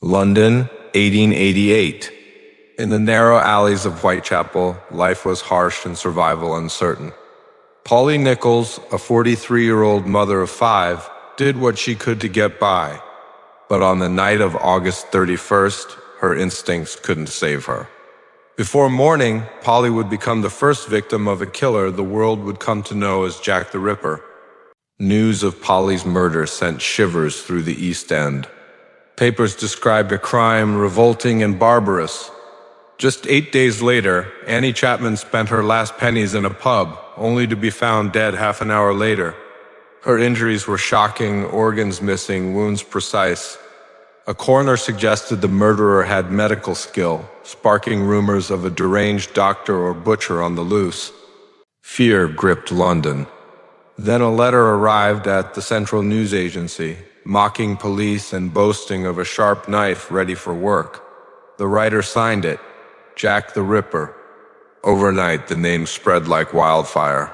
London, 1888. In the narrow alleys of Whitechapel, life was harsh and survival uncertain. Polly Nichols, a 43-year-old mother of 5, did what she could to get by. But on the night of August 31st, her instincts couldn't save her. Before morning, Polly would become the first victim of a killer the world would come to know as Jack the Ripper. News of Polly's murder sent shivers through the East End. Papers described a crime revolting and barbarous. Just 8 days later, Annie Chapman spent her last pennies in a pub, only to be found dead half an hour later. Her injuries were shocking, organs missing, wounds precise. A coroner suggested the murderer had medical skill, sparking rumors of a deranged doctor or butcher on the loose. Fear gripped London. Then a letter arrived at the Central News Agency, mocking police and boasting of a sharp knife ready for work. The writer signed it, Jack the Ripper. Overnight, the name spread like wildfire.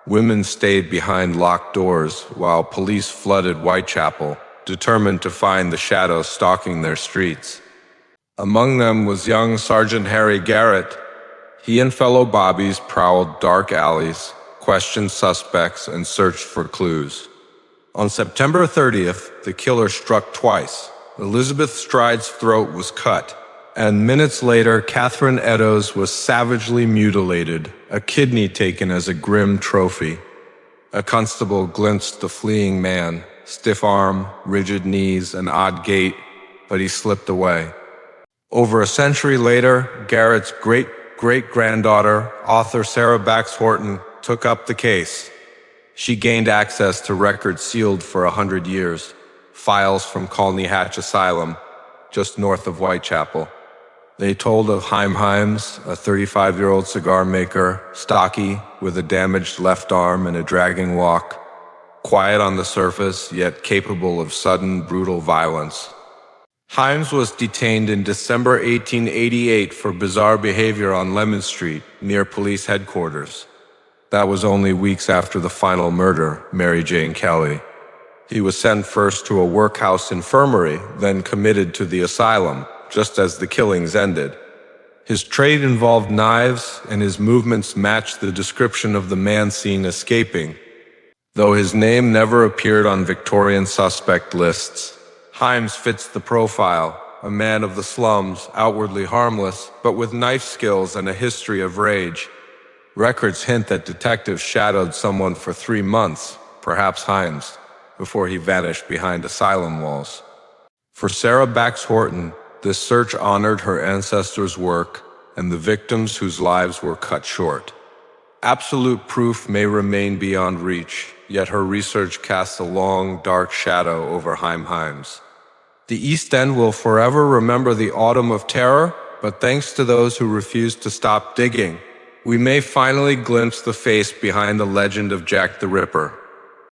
Women stayed behind locked doors while police flooded Whitechapel, determined to find the shadow stalking their streets. Among them was young Sergeant Harry Garrett. He and fellow Bobbies prowled dark alleys, questioned suspects, and searched for clues. On September 30th, the killer struck twice. Elizabeth Stride's throat was cut, and minutes later, Catherine Eddowes was savagely mutilated, a kidney taken as a grim trophy. A constable glimpsed the fleeing man, stiff arm, rigid knees, and odd gait, but he slipped away. Over a century later, Garrett's great-great-granddaughter, author Sarah Bax Horton, took up the case. She gained access to records sealed for 100 years, files from Colney Hatch Asylum, just north of Whitechapel. They told of Haim Haims, a 35-year-old cigar maker, stocky, with a damaged left arm and a dragging walk. Quiet on the surface, yet capable of sudden, brutal violence. Haims was detained in December 1888 for bizarre behavior on Lemon Street, near police headquarters. That was only weeks after the final murder, Mary Jane Kelly. He was sent first to a workhouse infirmary, then committed to the asylum, just as the killings ended. His trade involved knives, and his movements matched the description of the man seen escaping. Though his name never appeared on Victorian suspect lists, Haims fits the profile, a man of the slums, outwardly harmless, but with knife skills and a history of rage. Records hint that detectives shadowed someone for 3 months, perhaps Haims, before he vanished behind asylum walls. For Sarah Bax Horton, this search honored her ancestors' work and the victims whose lives were cut short. Absolute proof may remain beyond reach, yet her research casts a long, dark shadow over Haim Haims. The East End will forever remember the Autumn of Terror, but thanks to those who refused to stop digging, we may finally glimpse the face behind the legend of Jack the Ripper.